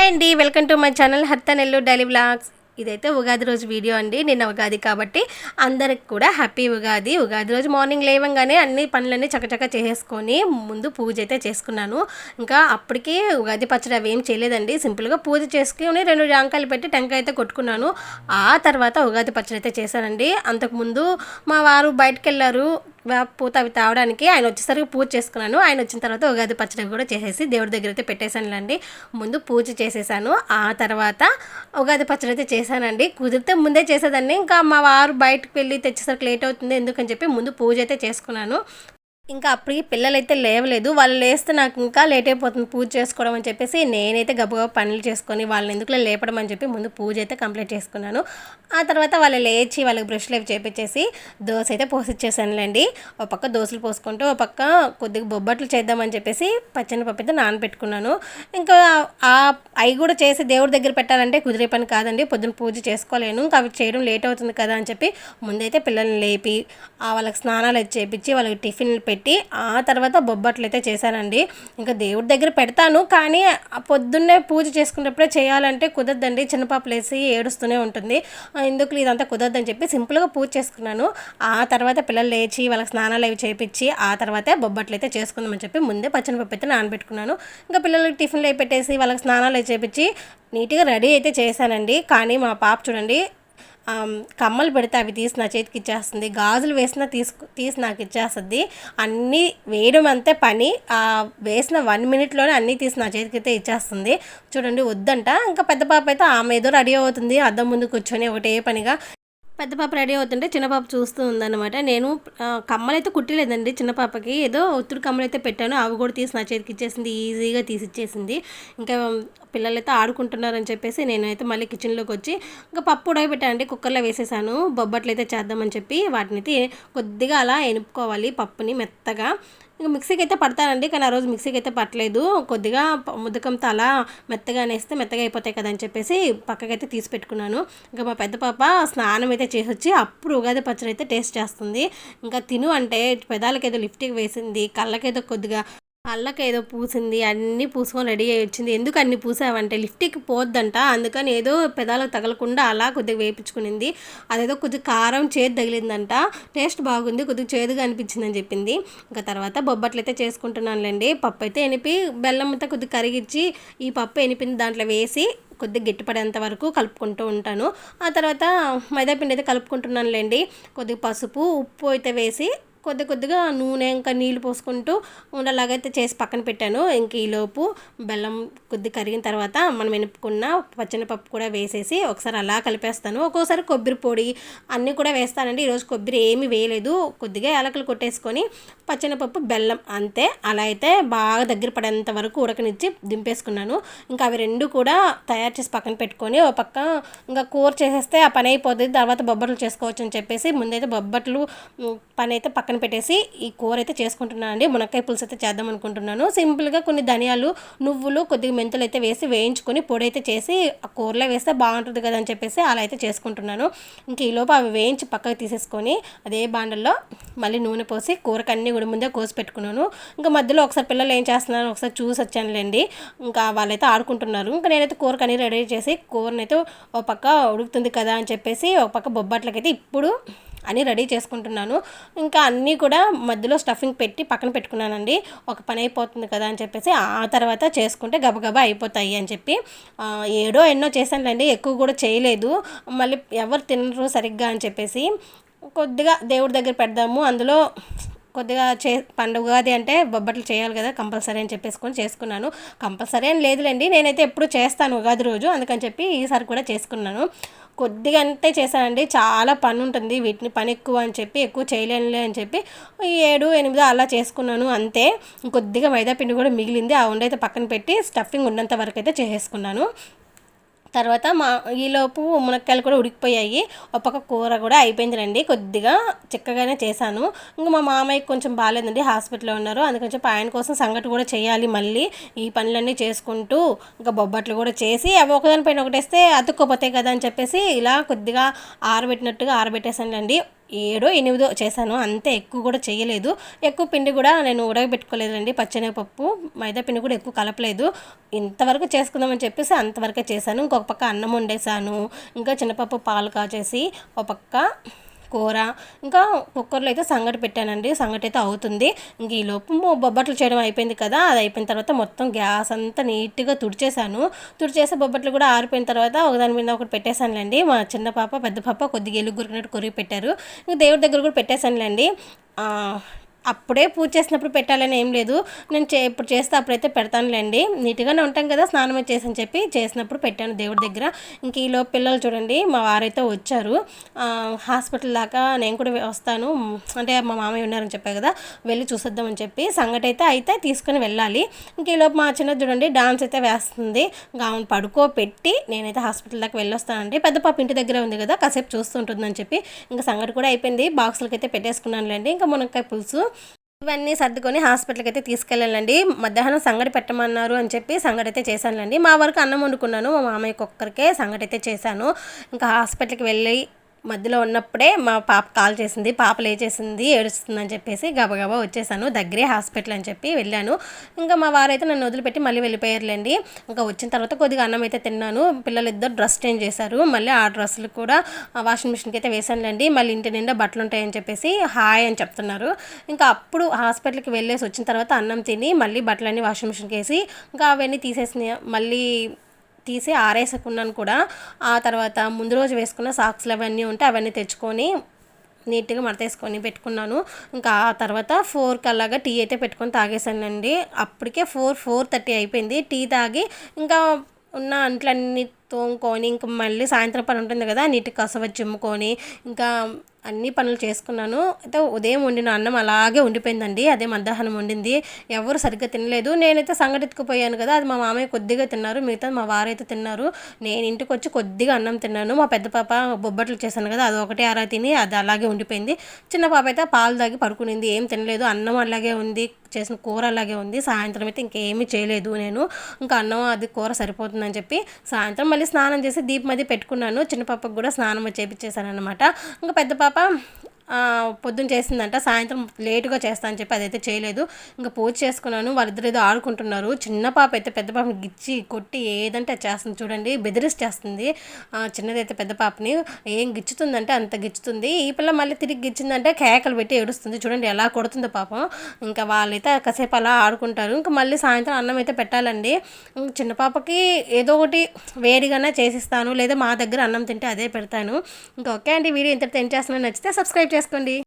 అండి welcome to my channel Hartha Nellore daily vlogs. ఇదైతే ఉగాది రోజు వీడియో అండి. నిన్న ఉగాది కాబట్టి అందరికి కూడా హ్యాపీ ఉగాది. ఉగాది రోజు మార్నింగ్ లేవంగానే అన్ని పనులన్నీ చకచక చేసేసుకొని ముందు పూజ అయితే చేసుకున్నాను. ఇంకా అప్పటికి ఉగాది పచ్చడి అవి ఏం చేయలేదండి. సింపుల్గా పూజ చేసుకుని 2 జాంకాయలు పెట్టి టెంకాయ అయితే కొట్టుకున్నాను. ఆ తర్వాత ఉగాది పచ్చడి అయితే చేశానండి. అంతకుముందు మా వారు బయటకు వెళ్ళారు పూత అవి తావడానికి. ఆయన వచ్చేసరికి పూజ చేసుకున్నాను. ఆయన వచ్చిన తర్వాత ఉగాది పచ్చడి కూడా చేసేసి దేవుడి దగ్గర అయితే పెట్టేశానులేండి. ముందు పూజ చేసేసాను, ఆ తర్వాత ఉగాది పచ్చడి అయితే చేశానండి. కుదిరితే ముందే చేసేదాన్ని, ఇంకా మా వారు బయటకు వెళ్ళి తెచ్చేసరికి లేట్ అవుతుంది ఎందుకని చెప్పి ముందు పూజ అయితే చేసుకున్నాను. ఇంకా అప్పటికి పిల్లలైతే లేవలేదు. వాళ్ళు లేస్తే నాకు ఇంకా లేట్ అయిపోతుంది పూజ చేసుకోవడం అని చెప్పేసి నేనైతే గబగబా పనులు చేసుకొని వాళ్ళని ఎందుకులో లేపడం అని చెప్పి ముందు పూజ అయితే కంప్లీట్ చేసుకున్నాను. ఆ తర్వాత వాళ్ళు లేచి వాళ్ళకి బ్రష్లు అవి చేపించేసి దోశ అయితే పోసిచ్చేసానులేండి. ఒక పక్క దోశలు పోసుకుంటూ ఒక పక్క కొద్దిగా బొబ్బట్లు చేద్దామని చెప్పేసి పచ్చనిపప్పు అయితే నానబెట్టుకున్నాను. ఇంకా అవి కూడా చేసి దేవుడి దగ్గర పెట్టాలంటే కుదిరే పని కాదండి. పొద్దున్న పూజ చేసుకోలేను, ఇంకా అవి చేయడం లేట్ అవుతుంది కదా అని చెప్పి ముందైతే పిల్లల్ని లేపి వాళ్ళకి స్నానాలు అయితే చేపించి వాళ్ళకి టిఫిన్లు పెట్టి ఆ తర్వాత బొబ్బట్లు అయితే చేశానండి. ఇంకా దేవుడి దగ్గర పెడతాను, కానీ పొద్దున్నే పూజ చేసుకునేటప్పుడే చేయాలంటే కుదరదండి. చిన్నపాప లేసి ఏడుస్తూనే ఉంటుంది. ఎందుకు ఇదంతా కుదరదని చెప్పి సింపుల్గా పూజ చేసుకున్నాను. ఆ తర్వాత పిల్లలు లేచి వాళ్ళకి స్నానాలు అవి చేపించి ఆ తర్వాతే బొబ్బట్లు అయితే చేసుకుందామని చెప్పి ముందే పచ్చనిపప్పు అయితే నానబెట్టుకున్నాను. ఇంకా పిల్లలకి టిఫిన్లు అవి పెట్టేసి వాళ్ళకి స్నానాలు అవి చేపించి నీట్గా రెడీ అయితే చేశానండి. కానీ మా పాప చూడండి, కమ్మలు పెడితే అవి తీసి నా చేతికి ఇచ్చేస్తుంది, గాజులు వేసినా తీసి నాకు ఇచ్చేస్తుంది. అన్నీ వేయడం అంతే పని, వేసిన 1 minute అన్నీ తీసి నా చేతికి అయితే ఇచ్చేస్తుంది. చూడండి వద్దంట. ఇంకా పెద్ద పాప అయితే ఆమె ఏదో రెడీ అవుతుంది అద్దం ముందు కూర్చొని ఒకటే పనిగా. పెద్ద పాప రెడీ అవుతుంటే చిన్న పాప చూస్తూ ఉందన్నమాట. నేను కమ్మలు అయితే కుట్టలేదండి చిన్న పాపకి, ఏదో ఒత్తుడు కమ్మలు అయితే పెట్టాను, అవి కూడా తీసి నా చేతికి ఇచ్చేసింది, ఈజీగా తీసి ఇచ్చేసింది. ఇంకా పిల్లలైతే ఆడుకుంటున్నారని చెప్పేసి నేనైతే మళ్ళీ కిచెన్లోకి వచ్చి ఇంకా పప్పు ఉడకబెట్టానండి, కుక్కర్లో వేసేసాను. బొబ్బట్లు అయితే చేద్దామని చెప్పి వాటిని అయితే కొద్దిగా అలా ఎనుపుకోవాలి పప్పుని మెత్తగా. ఇంకా మిక్సీకి అయితే పడతానండి, కానీ ఆ రోజు మిక్సీకి అయితే పట్టలేదు. కొద్దిగా ముద్దకంతో అలా మెత్తగా వేస్తే మెత్తగా అయిపోతాయి కదా అని చెప్పేసి పక్కకైతే తీసి పెట్టుకున్నాను. ఇంకా మా పెద్ద పాప స్నానం అయితే చేసి వచ్చి అప్పుడు ఉగాది పచ్చడి అయితే టేస్ట్ చేస్తుంది. ఇంకా తిను అంటే పెదాలకేదో లిప్స్టిక్ వేసింది, కళ్ళకేదో కొద్దిగా కళ్ళకేదో పూసింది, అన్నీ పూసుకొని రెడీ అయ్యి వచ్చింది. ఎందుకు అన్ని పూసావంటే లిప్స్టిక్ పోద్దంట, అందుకని ఏదో పెదాలకు తగలకుండా అలా కొద్దిగా వేయించుకునింది. అదేదో కొద్దిగా కారం చేదు తగిలిందంట, టేస్ట్ బాగుంది, కొద్దిగా చేదుగా అనిపించిందని చెప్పింది. ఇంకా తర్వాత బొబ్బట్లు అయితే చేసుకుంటున్నానులేండి. పప్పు అయితే ఎనిపి బెల్లం అంతా కొద్దిగా కరిగించి ఈ పప్పు ఎనిపింది దాంట్లో వేసి కొద్దిగా గట్టిపడేంత వరకు కలుపుకుంటూ ఉంటాను. ఆ తర్వాత మైదాపిండి అయితే కలుపుకుంటున్నానులేండి. కొద్దిగా పసుపు ఉప్పు అయితే వేసి కొద్దిగా నూనె ఇంకా నీళ్ళు పోసుకుంటూ ఉండలాగైతే చేసి పక్కన పెట్టాను. ఇంక ఈలోపు బెల్లం కొద్దిగా కరిగిన తర్వాత మనం ఎనుపుకున్న పచ్చనిపప్పు కూడా వేసేసి ఒకసారి అలా కలిపేస్తాను. ఒక్కోసారి కొబ్బరి పొడి అన్నీ కూడా వేస్తానండి. ఈరోజు కొబ్బరి ఏమీ వేయలేదు, కొద్దిగా యాలకులు కొట్టేసుకొని పచ్చనిపప్పు బెల్లం అంతే అలా అయితే బాగా దగ్గర పడేంత వరకు ఉడకనిచ్చి దింపేసుకున్నాను. ఇంకా అవి రెండు కూడా తయారు చేసి పక్కన పెట్టుకొని ఒక పక్క ఇంకా కూర చేసేస్తే ఆ పని అయిపోతుంది, తర్వాత బొబ్బట్లు చేసుకోవచ్చు అని చెప్పేసి ముందైతే బొబ్బట్లు పని అయితే పక్కన పెట్టేసి ఈ కూర అయితే చేసుకుంటున్నాను అండి. మునక్కాయ పులుసు అయితే చేద్దాం అనుకుంటున్నాను. సింపుల్గా కొన్ని ధనియాలు నువ్వులు కొద్దిగా మెంతులు అయితే వేసి వేయించుకొని పొడి అయితే చేసి ఆ కూరలో వేస్తే బాగుంటుంది కదా అని చెప్పేసి అలా అయితే చేసుకుంటున్నాను. ఇంక ఈలోపు అవి వేయించి పక్కకు తీసేసుకొని అదే బాండల్లో మళ్ళీ నూనె పోసి కూరకు అన్నీ కూడా ముందే కోసి పెట్టుకున్నాను. ఇంకా మధ్యలో ఒకసారి పిల్లలు ఏం చేస్తున్నారు ఒకసారి చూసి వచ్చానులేండి. ఇంకా వాళ్ళైతే ఆడుకుంటున్నారు. ఇంకా నేనైతే కూరకు అన్నీ రెడీ చేసి కూరనైతే ఒక పక్క ఉడుకుతుంది కదా అని చెప్పేసి ఒక పక్క బొబ్బట్లకైతే ఇప్పుడు అన్నీ రెడీ చేసుకుంటున్నాను. ఇంకా అన్నీ కూడా మధ్యలో స్టఫింగ్ పెట్టి పక్కన పెట్టుకున్నానండి. ఒక పని అయిపోతుంది కదా అని చెప్పేసి ఆ తర్వాత చేసుకుంటే గబగబా అయిపోతాయి అని చెప్పి ఏడో ఎన్నో చేశానులేండి, ఎక్కువ కూడా చేయలేదు. మళ్ళీ ఎవరు తినరు సరిగ్గా అని చెప్పేసి కొద్దిగా దేవుడి దగ్గర పెడదాము, అందులో కొద్దిగా పండుగది అంటే బొబ్బట్లు చేయాలి కదా కంపల్సరీ అని చెప్పేసుకొని చేసుకున్నాను. కంపల్సరీ అని లేదులేండి, నేనైతే ఎప్పుడు చేస్తాను ఉగాది రోజు, అందుకని చెప్పి ఈసారి కూడా చేసుకున్నాను. కొద్దిగా అంతే చేశానండి, చాలా పని ఉంటుంది వీటిని, పని ఎక్కువ అని చెప్పి ఎక్కువ చేయలేనులే అని చెప్పి 7, 8 అలా చేసుకున్నాను అంతే. కొద్దిగా మైదా పిండి కూడా మిగిలింది, ఆ ఉండైతే పక్కన పెట్టి స్టఫింగ్ ఉన్నంత వరకు అయితే చేసేసుకున్నాను. తర్వాత ఈలోపు మునక్కాయలు కూడా ఉడికిపోయాయి, ఒక పక్క కూర కూడా అయిపోయిందిలేండి. కొద్దిగా చిక్కగానే చేశాను. ఇంకా మా మామయ్యకి కొంచెం బాగాలేదండి, హాస్పిటల్లో ఉన్నారు, అందుకని చెప్పి ఆయన కోసం సంగటి కూడా చేయాలి. మళ్ళీ ఈ పనులన్నీ చేసుకుంటూ ఇంకా బొబ్బట్లు కూడా చేసి అవి ఒకదానిపైన ఒకటేస్తే అతుక్కోపోతాయి కదా అని చెప్పేసి ఇలా కొద్దిగా ఆరబెట్టినట్టుగా ఆరబెట్టేసానండి. ఏడో ఎనిమిదో చేశాను, అంతే, ఎక్కువ కూడా చేయలేదు. ఎక్కువ పిండి కూడా నేను ఉడకబెట్టుకోలేదండి, పచ్చెనగపప్పు మైదా పిండి కూడా ఎక్కువ కలపలేదు. ఇంతవరకు చేసుకుందామని చెప్పేసి అంతవరకే చేశాను. ఇంకొక పక్క అన్నం వండేసాను, ఇంకా చిన్నపప్పు పాలు కాచేసి ఒక పక్క కూర, ఇంకా కుక్కర్లో అయితే సంగటి పెట్టానండి. సంగటి అయితే అవుతుంది. ఇంక ఈ లోపు బొబ్బట్లు చేయడం అయిపోయింది కదా, అది అయిపోయిన తర్వాత మొత్తం గ్యాస్ అంతా నీట్గా తుడిచేసి బొబ్బట్లు కూడా ఆరిపోయిన తర్వాత ఒకదాని మీద ఒకటి పెట్టేశానులేండి. మా చిన్న పాప పెద్ద పాప కొద్దిగా ఎలుగు కొరికినట్టు కొరికి పెట్టారు. ఇంక దేవుడి దగ్గర కూడా పెట్టేశానులేండి. అప్పుడే పూజ చేసినప్పుడు పెట్టాలని ఏం లేదు, నేను ఇప్పుడు చేస్తే అప్పుడైతే పెడతానులేండి. నీట్గానే ఉంటాం కదా, స్నానం చేసని చెప్పి చేసినప్పుడు పెట్టాను దేవుడి దగ్గర. ఇంక ఈలో పిల్లలు చూడండి, మా వారైతే వచ్చారు. హాస్పిటల్ దాకా నేను కూడా వస్తాను అంటే మా మామయ్య ఉన్నారని చెప్పాను కదా, వెళ్ళి చూసేద్దామని చెప్పి సంగటి అయితే తీసుకొని వెళ్ళాలి. ఇంక ఈలోపు మా చిన్నది చూడండి డాన్స్ అయితే వేస్తుంది. ఇంకా ఆమెను పడుకోబెట్టి నేనైతే హాస్పిటల్ దాకా వెళ్ళొస్తానండి. పెద్ద పాప ఇంటి దగ్గర ఉంది కదా, కాసేపు చూస్తుంటుందని చెప్పి ఇంకా సంగటి కూడా అయిపోయింది. బాక్సులకి అయితే పెట్టేసుకున్నానులేండి. ఇంకా మునక్కాయ పులుసు ఇవన్నీ సర్దుకొని హాస్పిటల్కి అయితే తీసుకెళ్ళాలండి. మధ్యాహ్నం సంగటి పెట్టమన్నారు అని చెప్పి సంగటి అయితే చేశానులేండి. మా వరకు అన్నం వండుకున్నాను, మా మామయ్యకి ఒక్కరికే సంగటి అయితే చేశాను. ఇంకా హాస్పిటల్కి వెళ్ళి మధ్యలో ఉన్నప్పుడే మా పాప కాల్ చేసింది, పాప లేచేసింది ఏడుస్తుందని చెప్పేసి గబగబా వచ్చేసాను. దగ్గరే హాస్పిటల్ అని చెప్పి వెళ్ళాను. ఇంకా మా వారైతే నన్ను వదిలిపెట్టి మళ్ళీ వెళ్ళిపోయారులేండి. ఇంకా వచ్చిన తర్వాత కొద్దిగా అన్నం అయితే తిన్నాను. పిల్లలు ఇద్దరు డ్రెస్ చేంజ్ చేశారు, మళ్ళీ ఆ డ్రెస్సులు కూడా వాషింగ్ మిషన్కి అయితే వేసానులేండి. మళ్ళీ ఇంటి నిండా బట్టలు ఉంటాయని చెప్పేసి హాయ్ అని చెప్తున్నారు. ఇంకా అప్పుడు హాస్పిటల్కి వెళ్ళేసి వచ్చిన తర్వాత అన్నం తిని మళ్ళీ బట్టలన్నీ వాషింగ్ మిషన్కి వేసి ఇంకా అవన్నీ మళ్ళీ తీసి ఆరేసుకున్నాను కూడా. ఆ తర్వాత ముందు రోజు వేసుకున్న సాక్స్లు అవన్నీ ఉంటే అవన్నీ తెచ్చుకొని నీట్గా మడతేసుకొని పెట్టుకున్నాను. ఇంకా ఆ తర్వాత 4కి అలాగా టీ అయితే పెట్టుకొని తాగేసానండి. అప్పటికే 4:30 అయిపోయింది. టీ తాగి ఇంకా ఉన్న అంట్లన్నీ తోముకొని ఇంక మళ్ళీ సాయంత్రం పని ఉంటుంది కదా, నీట్గా కసవ చిమ్ముకొని ఇంకా అన్ని పనులు చేసుకున్నాను. అయితే ఉదయం వండిన అన్నం అలాగే ఉండిపోయిందండి, అదే మధ్యాహ్నం వండింది. ఎవరు సరిగ్గా తినలేదు. నేనైతే సంగటి ఎత్తుకుపోయాను కదా, అది మా మామయ్య కొద్దిగా తిన్నారు, మిగతా మా వారైతే తిన్నారు. నేను ఇంటికి వచ్చి కొద్దిగా అన్నం తిన్నాను. మా పెద్ద పాప బొబ్బట్లు చేశాను కదా, అది ఒకటే అరా తిని అది అలాగే ఉండిపోయింది. చిన్న పాప అయితే పాలు తాగి పడుకునింది, ఏం తినలేదు. అన్నం అలాగే ఉంది, చేసిన కూర అలాగే ఉంది. సాయంత్రం అయితే ఇంకేమీ చేయలేదు నేను, ఇంకా అన్నం అది కూర సరిపోతుందని చెప్పి సాయంత్రం మళ్ళీ స్నానం చేసి దీపం అది పెట్టుకున్నాను. చిన్న పాపకు కూడా స్నానం చేపించేశాను అనమాట. ఇంకా పెద్ద పాప పొద్దున్న చేసిందంట, సాయంత్రం లేటుగా చేస్తా అని చెప్పి అదైతే చేయలేదు. ఇంకా పూజ చేసుకున్నాను. వాళ్ళిద్దరు ఏదో ఆడుకుంటున్నారు. చిన్న పాప అయితే పెద్ద పాపని గిచ్చి కొట్టి ఏదంటే అది చేస్తుంది చూడండి, బెదిరిస్తేస్తుంది. చిన్నదైతే పెద్ద పాపని ఏం గిచ్చుతుందంటే అంత గిచ్చుతుంది. ఈ పిల్ల మళ్ళీ తిరిగి గిచ్చిందంటే కేకలు పెట్టి ఏడుస్తుంది చూడండి, ఎలా కొడుతుందో పాపం. ఇంకా వాళ్ళైతే కాసేపు అలా ఆడుకుంటారు. ఇంకా మళ్ళీ సాయంత్రం అన్నం అయితే పెట్టాలండి. చిన్న పాపకి ఏదో ఒకటి వేడిగానే చేసిస్తాను, లేదా మా దగ్గర అన్నం తింటే అదే పెడతాను. ఇంకా ఓకే అండి, వీడియో ఇంతటితో ఏం చేస్తున్నాను, నచ్చితే సబ్స్క్రైబ్ చేసుకోండి.